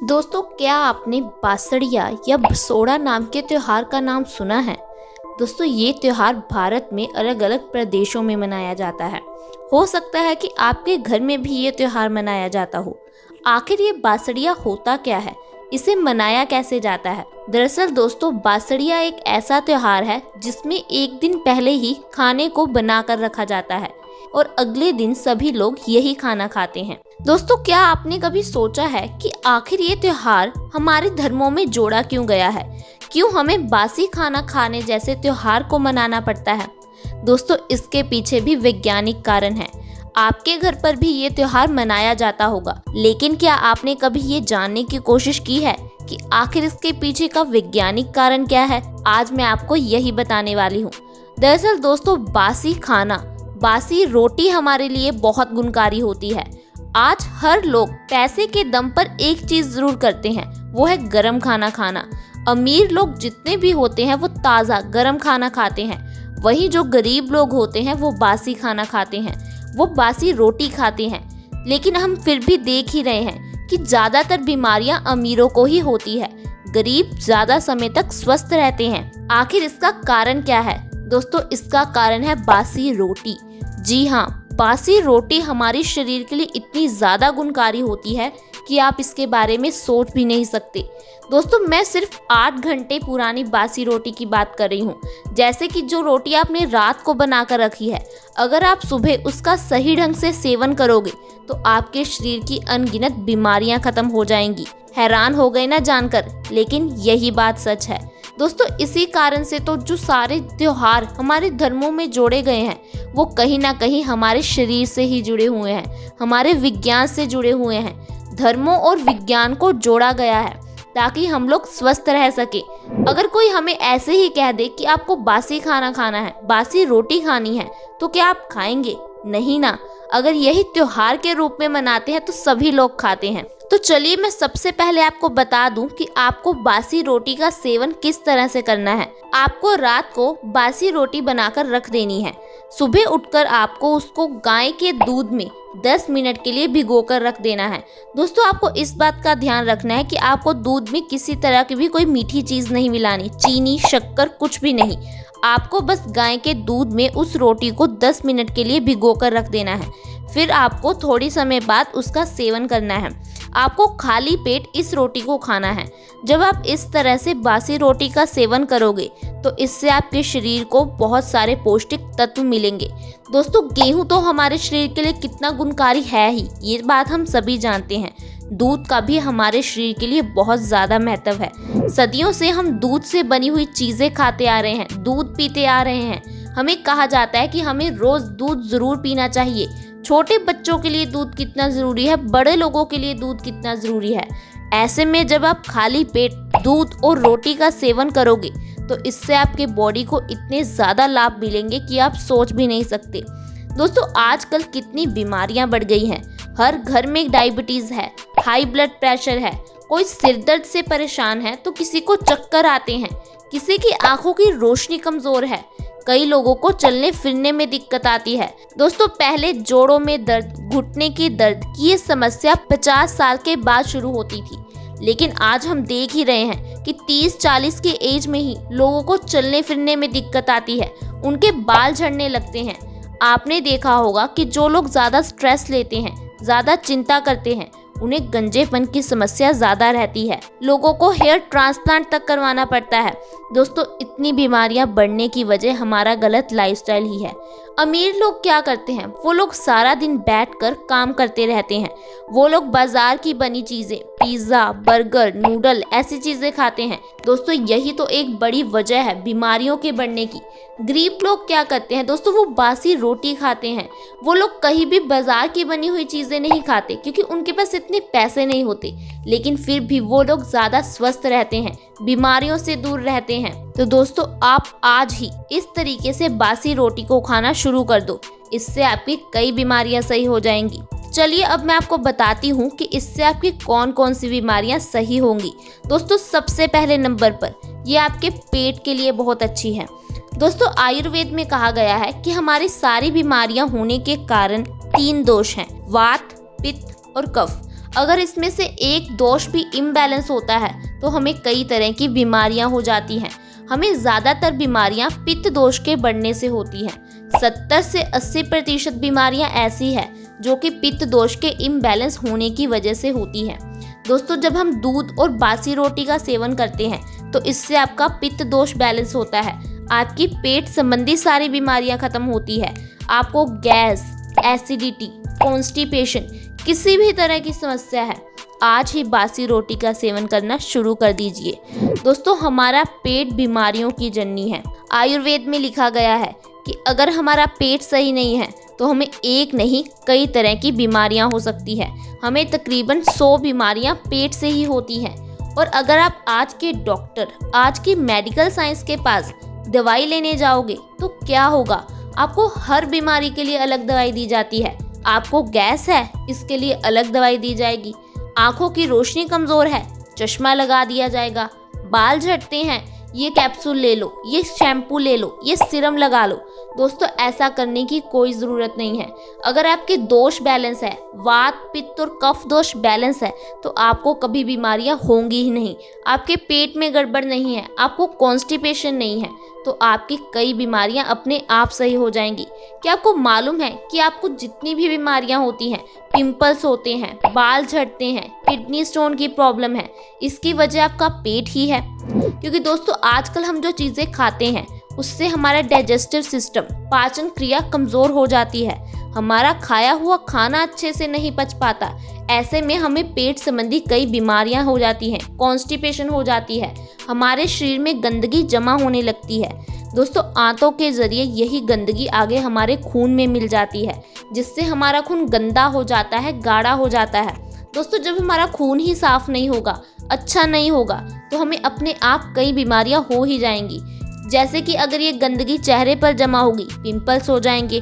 दोस्तों, क्या आपने बासड़िया या बसोड़ा नाम के त्योहार का नाम सुना है। दोस्तों, ये त्योहार भारत में अलग अलग प्रदेशों में मनाया जाता है। हो सकता है कि आपके घर में भी ये त्योहार मनाया जाता हो। आखिर ये बासड़िया होता क्या है, इसे मनाया कैसे जाता है। दरअसल दोस्तों, बासड़िया एक ऐसा त्योहार है जिसमें एक दिन पहले ही खाने को बनाकर रखा जाता है और अगले दिन सभी लोग यही खाना खाते हैं। दोस्तों, क्या आपने कभी सोचा है कि आखिर ये त्योहार हमारे धर्मों में जोड़ा क्यों गया है, क्यों हमें बासी खाना खाने जैसे त्योहार को मनाना पड़ता है। दोस्तों, इसके पीछे भी वैज्ञानिक कारण है। आपके घर पर भी ये त्योहार मनाया जाता होगा, लेकिन क्या आपने कभी ये जानने की कोशिश की है कि आखिर इसके पीछे का वैज्ञानिक कारण क्या है। आज मैं आपको यही बताने वाली हूँ। दरअसल दोस्तों, बासी खाना, बासी रोटी हमारे लिए बहुत गुणकारी होती है। आज हर लोग पैसे के दम पर एक चीज जरूर करते हैं, वो है गरम खाना खाना। अमीर लोग जितने भी होते हैं वो ताज़ा गरम खाना खाते हैं, वहीं जो गरीब लोग होते हैं वो बासी खाना खाते हैं, वो बासी रोटी खाते हैं। लेकिन हम फिर भी देख ही रहे हैं कि ज़्यादातर बीमारियां अमीरों को ही होती है, गरीब ज़्यादा समय तक स्वस्थ रहते हैं। आखिर इसका कारण क्या है। दोस्तों, इसका कारण है बासी रोटी। जी हाँ, बासी रोटी हमारे शरीर के लिए इतनी ज़्यादा गुणकारी होती है कि आप इसके बारे में सोच भी नहीं सकते। दोस्तों, मैं सिर्फ 8 घंटे पुरानी बासी रोटी की बात कर रही हूँ। जैसे कि जो रोटी आपने रात को बना कर रखी है, अगर आप सुबह उसका सही ढंग से सेवन करोगे तो आपके शरीर की अनगिनत बीमारियां खत्म हो जाएंगी। हैरान हो गए ना जानकर, लेकिन यही बात सच है। दोस्तों, इसी कारण से तो जो सारे त्योहार हमारे धर्मों में जोड़े गए हैं वो कहीं ना कहीं हमारे शरीर से ही जुड़े हुए हैं, हमारे विज्ञान से जुड़े हुए हैं। धर्मों और विज्ञान को जोड़ा गया है ताकि हम लोग स्वस्थ रह सके। अगर कोई हमें ऐसे ही कह दे कि आपको बासी खाना खाना है, बासी रोटी खानी है, तो क्या आप खाएंगे? नहीं ना। अगर यही त्योहार के रूप में मनाते हैं तो सभी लोग खाते हैं। तो चलिए मैं सबसे पहले आपको बता दूं कि आपको बासी रोटी का सेवन किस तरह से करना है। आपको रात को बासी रोटी बनाकर रख देनी है। सुबह उठकर आपको उसको गाय के दूध में 10 मिनट के लिए भिगोकर रख देना है। दोस्तों, आपको इस बात का ध्यान रखना है कि आपको दूध में किसी तरह की भी कोई मीठी चीज़ नहीं मिलानी, चीनी, शक्कर, कुछ भी नहीं। आपको बस गाय के दूध में उस रोटी को 10 मिनट के लिए भिगोकर रख देना है। फिर आपको थोड़ी समय बाद उसका सेवन करना है। आपको खाली पेट इस रोटी को खाना है। जब आप इस तरह से बासी रोटी का सेवन करोगे तो इससे आपके शरीर को बहुत सारे पौष्टिक तत्व मिलेंगे। दोस्तों, गेहूं तो हमारे शरीर के लिए कितना गुणकारी है ही, ये बात हम सभी जानते हैं। दूध का भी हमारे शरीर के लिए बहुत ज़्यादा महत्व है। सदियों से हम दूध से बनी हुई चीज़ें खाते आ रहे हैं, दूध पीते आ रहे हैं। हमें कहा जाता है कि हमें रोज़ दूध ज़रूर पीना चाहिए। छोटे बच्चों के लिए दूध कितना ज़रूरी है, बड़े लोगों के लिए दूध कितना ज़रूरी है। ऐसे में जब आप खाली पेट दूध और रोटी का सेवन करोगे तो इससे आपके बॉडी को इतने ज़्यादा लाभ मिलेंगे कि आप सोच भी नहीं सकते। दोस्तों, आजकल कितनी बीमारियां बढ़ गई हैं। हर घर में डायबिटीज़ है, हाई ब्लड प्रेशर है, कोई सिर दर्द से परेशान है तो किसी को चक्कर आते हैं, किसी की आंखों की रोशनी कमज़ोर है, कई लोगों को चलने फिरने में दिक्कत आती है। दोस्तों, पहले जोड़ों में दर्द, घुटने की दर्द की ये समस्या 50 साल के बाद शुरू होती थी, लेकिन आज हम देख ही रहे हैं कि 30-40 की एज में ही लोगों को चलने फिरने में दिक्कत आती है, उनके बाल झड़ने लगते हैं। आपने देखा होगा कि जो लोग ज़्यादा स्ट्रेस लेते हैं, ज़्यादा चिंता करते हैं, उन्हें गंजेपन की समस्या ज़्यादा रहती है। लोगों को हेयर ट्रांसप्लांट तक करवाना पड़ता है। दोस्तों, इतनी बीमारियां बढ़ने की वजह हमारा गलत लाइफस्टाइल ही है। अमीर लोग क्या करते हैं, वो लोग सारा दिन बैठकर काम करते रहते हैं। वो लोग बाजार की बनी चीज़ें, पिज़्ज़ा, बर्गर, नूडल, ऐसी चीज़ें खाते हैं। दोस्तों, यही तो एक बड़ी वजह है बीमारियों के बढ़ने की। गरीब लोग क्या करते हैं दोस्तों, वो बासी रोटी खाते हैं। वो लोग कहीं भी बाजार की बनी हुई चीज़ें नहीं खाते क्योंकि उनके पास इतने पैसे नहीं होते, लेकिन फिर भी वो लोग ज़्यादा स्वस्थ रहते हैं, बीमारियों से दूर रहते हैं। तो दोस्तों, आप आज ही इस तरीके से बासी रोटी को खाना शुरू कर दो, इससे आपकी कई बीमारियां सही हो जाएंगी। चलिए अब मैं आपको बताती हूँ कि इससे आपकी कौन कौन सी बीमारियां सही होंगी। दोस्तों, सबसे पहले नंबर पर ये आपके पेट के लिए बहुत अच्छी है। दोस्तों, आयुर्वेद में कहा गया है कि हमारी सारी बीमारियां होने के कारण 3 दोष हैं, वात, पित्त और कफ। अगर इसमें से एक दोष भी इम्बैलेंस होता है तो हमें कई तरह की बीमारियां हो जाती हैं। हमें ज़्यादातर बीमारियां पित्त दोष के बढ़ने से होती हैं। 70 से 80% बीमारियां ऐसी हैं जो कि पित्त दोष के इम्बैलेंस होने की वजह से होती हैं। दोस्तों, जब हम दूध और बासी रोटी का सेवन करते हैं तो इससे आपका पित्त दोष बैलेंस होता है, आपकी पेट संबंधी सारी बीमारियां खत्म होती है। आपको गैस, एसिडिटी, कॉन्स्टिपेशन, किसी भी तरह की समस्या है, आज ही बासी रोटी का सेवन करना शुरू कर दीजिए। दोस्तों, हमारा पेट बीमारियों की जननी है। आयुर्वेद में लिखा गया है कि अगर हमारा पेट सही नहीं है तो हमें एक नहीं कई तरह की बीमारियां हो सकती है। हमें तकरीबन 100 बीमारियां पेट से ही होती हैं। और अगर आप आज के डॉक्टर, आज की मेडिकल साइंस के पास दवाई लेने जाओगे तो क्या होगा? आपको हर बीमारी के लिए अलग दवाई दी जाती है। आपको गैस है, इसके लिए अलग दवाई दी जाएगी। आंखों की रोशनी कमज़ोर है, चश्मा लगा दिया जाएगा। बाल झड़ते हैं, ये कैप्सूल ले लो, ये शैम्पू ले लो, ये सीरम लगा लो। दोस्तों, ऐसा करने की कोई ज़रूरत नहीं है। अगर आपके दोष बैलेंस है, वात, पित्त और कफ दोष बैलेंस है, तो आपको कभी बीमारियां होंगी ही नहीं। आपके पेट में गड़बड़ नहीं है, आपको कॉन्स्टिपेशन नहीं है, तो आपकी कई बीमारियां अपने आप सही हो जाएंगी। क्या आपको मालूम है कि आपको जितनी भी बीमारियां होती हैं, पिंपल्स होते हैं, बाल झड़ते हैं, किडनी स्टोन की प्रॉब्लम है, इसकी वजह आपका पेट ही है। क्योंकि दोस्तों, आजकल हम जो चीज़ें खाते हैं उससे हमारा डाइजेस्टिव सिस्टम, पाचन क्रिया कमज़ोर हो जाती है। हमारा खाया हुआ खाना अच्छे से नहीं पच पाता। ऐसे में हमें पेट संबंधी कई बीमारियां हो जाती हैं, कॉन्स्टिपेशन हो जाती है, हमारे शरीर में गंदगी जमा होने लगती है। दोस्तों, आंतों के ज़रिए यही गंदगी आगे हमारे खून में मिल जाती है, जिससे हमारा खून गंदा हो जाता है, गाढ़ा हो जाता है। दोस्तों, जब हमारा खून ही साफ नहीं होगा, अच्छा नहीं होगा, तो हमें अपने आप कई बीमारियां हो ही जाएंगी। जैसे कि अगर ये गंदगी चेहरे पर जमा होगी, पिंपल्स हो जाएंगे।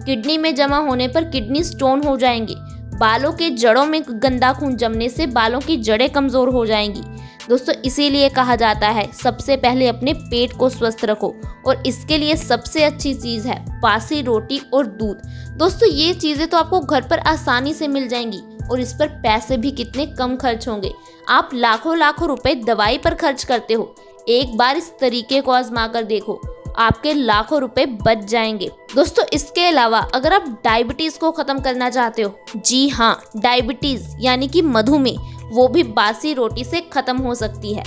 किडनी में जमा होने पर किडनी स्टोन हो जाएंगे। बालों के जड़ों में गंदा खून जमने से बालों की जड़ें कमज़ोर हो जाएंगी। दोस्तों, इसीलिए कहा जाता है सबसे पहले अपने पेट को स्वस्थ रखो, और इसके लिए सबसे अच्छी चीज़ है बासी रोटी और दूध। दोस्तों, ये चीज़ें तो आपको घर पर आसानी से मिल जाएंगी और इस पर पैसे भी कितने कम खर्च होंगे। आप लाखों लाखों रुपए दवाई पर खर्च करते हो, एक बार इस तरीके को आजमा कर देखो, आपके लाखों रुपए बच जाएंगे। दोस्तों, इसके अलावा अगर आप डायबिटीज़ को ख़त्म करना चाहते हो, जी हाँ, डायबिटीज़ यानी कि मधुमेह, वो भी बासी रोटी से ख़त्म हो सकती है।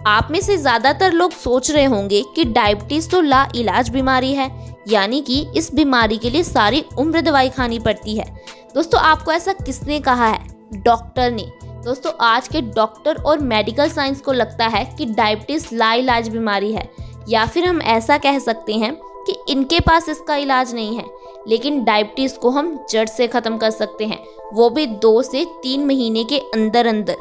आप में से ज़्यादातर लोग सोच रहे होंगे कि डायबिटीज़ तो लाइलाज बीमारी है, यानी कि इस बीमारी के लिए सारी उम्र दवाई खानी पड़ती है। दोस्तों, आपको ऐसा किसने कहा है? डॉक्टर ने। दोस्तों, आज के डॉक्टर और मेडिकल साइंस को लगता है कि डायबिटीज़ लाइलाज बीमारी है, या फिर हम ऐसा कह सकते हैं कि इनके पास इसका इलाज नहीं है। लेकिन डायबिटीज़ को हम जड़ से ख़त्म कर सकते हैं, वो भी 2 से 3 महीने के अंदर अंदर।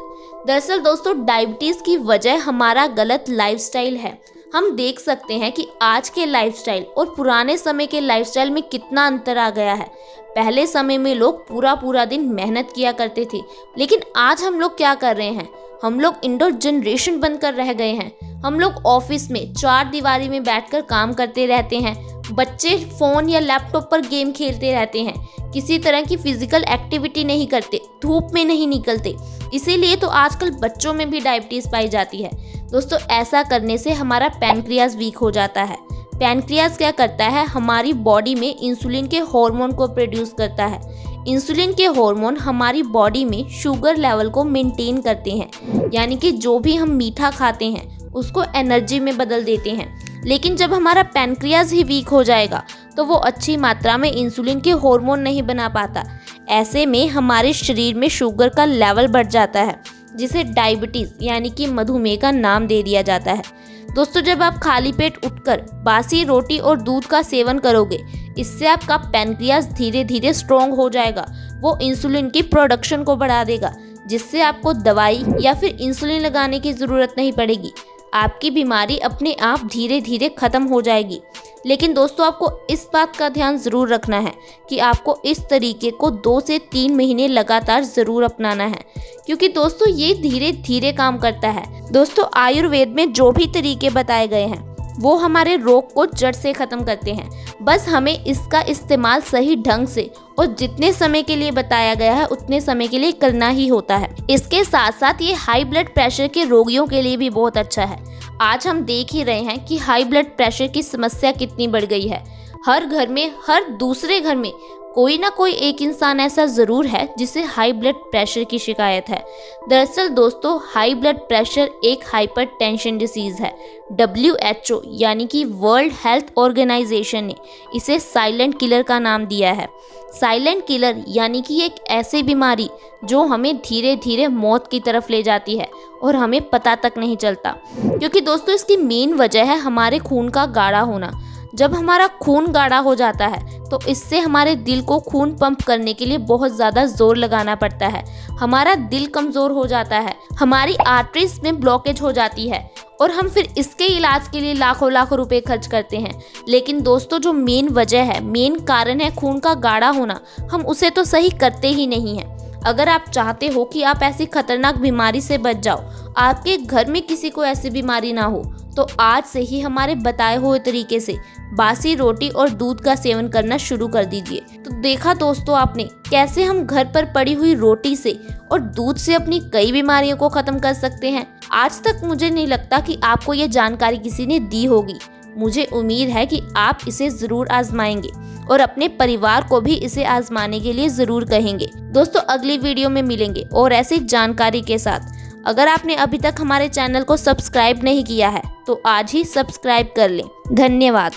दरअसल दोस्तों, डायबिटीज़ की वजह हमारा गलत लाइफस्टाइल है। हम देख सकते हैं कि आज के लाइफस्टाइल और पुराने समय के लाइफस्टाइल में कितना अंतर आ गया है। पहले समय में लोग पूरा पूरा दिन मेहनत किया करते थे, लेकिन आज हम लोग क्या कर रहे हैं? हम लोग इंडोर जनरेशन बनकर रह गए हैं। हम लोग ऑफिस में 4 दीवारी में बैठकर काम करते रहते हैं। बच्चे फ़ोन या लैपटॉप पर गेम खेलते रहते हैं, किसी तरह की फिजिकल एक्टिविटी नहीं करते, धूप में नहीं निकलते। इसीलिए तो आजकल बच्चों में भी डायबिटीज़ पाई जाती है। दोस्तों, ऐसा करने से हमारा पैनक्रियाज वीक हो जाता है। पैनक्रियाज क्या करता है? हमारी बॉडी में इंसुलिन के हार्मोन को प्रोड्यूस करता है। इंसुलिन के हार्मोन हमारी बॉडी में शुगर लेवल को मेंटेन करते हैं, यानी कि जो भी हम मीठा खाते हैं उसको एनर्जी में बदल देते हैं। लेकिन जब हमारा पैनक्रियाज ही वीक हो जाएगा तो वो अच्छी मात्रा में इंसुलिन के हार्मोन नहीं बना पाता। ऐसे में हमारे शरीर में शुगर का लेवल बढ़ जाता है, जिसे डायबिटीज़ यानी कि मधुमेह का नाम दे दिया जाता है। दोस्तों, जब आप खाली पेट उठकर बासी रोटी और दूध का सेवन करोगे, इससे आपका पैनक्रियाज धीरे धीरे स्ट्रॉन्ग हो जाएगा। वो इंसुलिन की प्रोडक्शन को बढ़ा देगा, जिससे आपको दवाई या फिर इंसुलिन लगाने की ज़रूरत नहीं पड़ेगी। आपकी बीमारी अपने आप धीरे धीरे ख़त्म हो जाएगी। लेकिन दोस्तों, आपको इस बात का ध्यान ज़रूर रखना है कि आपको इस तरीके को 2 से 3 महीने लगातार ज़रूर अपनाना है, क्योंकि दोस्तों ये धीरे धीरे काम करता है। दोस्तों, आयुर्वेद में जो भी तरीके बताए गए हैं वो हमारे रोग को जड़ से ख़त्म करते हैं। बस हमें इसका इस्तेमाल सही ढंग से और जितने समय के लिए बताया गया है उतने समय के लिए करना ही होता है। इसके साथ साथ ये हाई ब्लड प्रेशर के रोगियों के लिए भी बहुत अच्छा है। आज हम देख ही रहे हैं कि हाई ब्लड प्रेशर की समस्या कितनी बढ़ गई है। हर घर में, हर दूसरे घर में कोई ना कोई एक इंसान ऐसा ज़रूर है जिसे हाई ब्लड प्रेशर की शिकायत है। दरअसल दोस्तों, हाई ब्लड प्रेशर एक हाइपरटेंशन डिसीज़ है। WHO यानी कि वर्ल्ड हेल्थ ऑर्गेनाइजेशन ने इसे साइलेंट किलर का नाम दिया है। साइलेंट किलर यानी कि एक ऐसी बीमारी जो हमें धीरे धीरे मौत की तरफ ले जाती है और हमें पता तक नहीं चलता। क्योंकि दोस्तों, इसकी मेन वजह है हमारे खून का गाढ़ा होना। जब हमारा खून गाढ़ा हो जाता है तो इससे हमारे दिल को खून पंप करने के लिए बहुत ज़्यादा जोर लगाना पड़ता है। हमारा दिल कमज़ोर हो जाता है, हमारी आर्टरीज में ब्लॉकेज हो जाती है और हम फिर इसके इलाज के लिए लाखों लाखों रुपए खर्च करते हैं। लेकिन दोस्तों, जो मेन वजह है, मेन कारण है खून का गाढ़ा होना, हम उसे तो सही करते ही नहीं हैं। अगर आप चाहते हो कि आप ऐसी खतरनाक बीमारी से बच जाओ, आपके घर में किसी को ऐसी बीमारी ना हो, तो आज से ही हमारे बताए हुए तरीके से बासी रोटी और दूध का सेवन करना शुरू कर दीजिए। तो देखा दोस्तों आपने कैसे हम घर पर पड़ी हुई रोटी से और दूध से अपनी कई बीमारियों को खत्म कर सकते हैं। आज तक मुझे नहीं लगता कि आपको ये जानकारी किसी ने दी होगी। मुझे उम्मीद है कि आप इसे ज़रूर आजमाएंगे और अपने परिवार को भी इसे आजमाने के लिए ज़रूर कहेंगे। दोस्तों, अगली वीडियो में मिलेंगे और ऐसी जानकारी के साथ। अगर आपने अभी तक हमारे चैनल को सब्सक्राइब नहीं किया है तो आज ही सब्सक्राइब कर लें। धन्यवाद।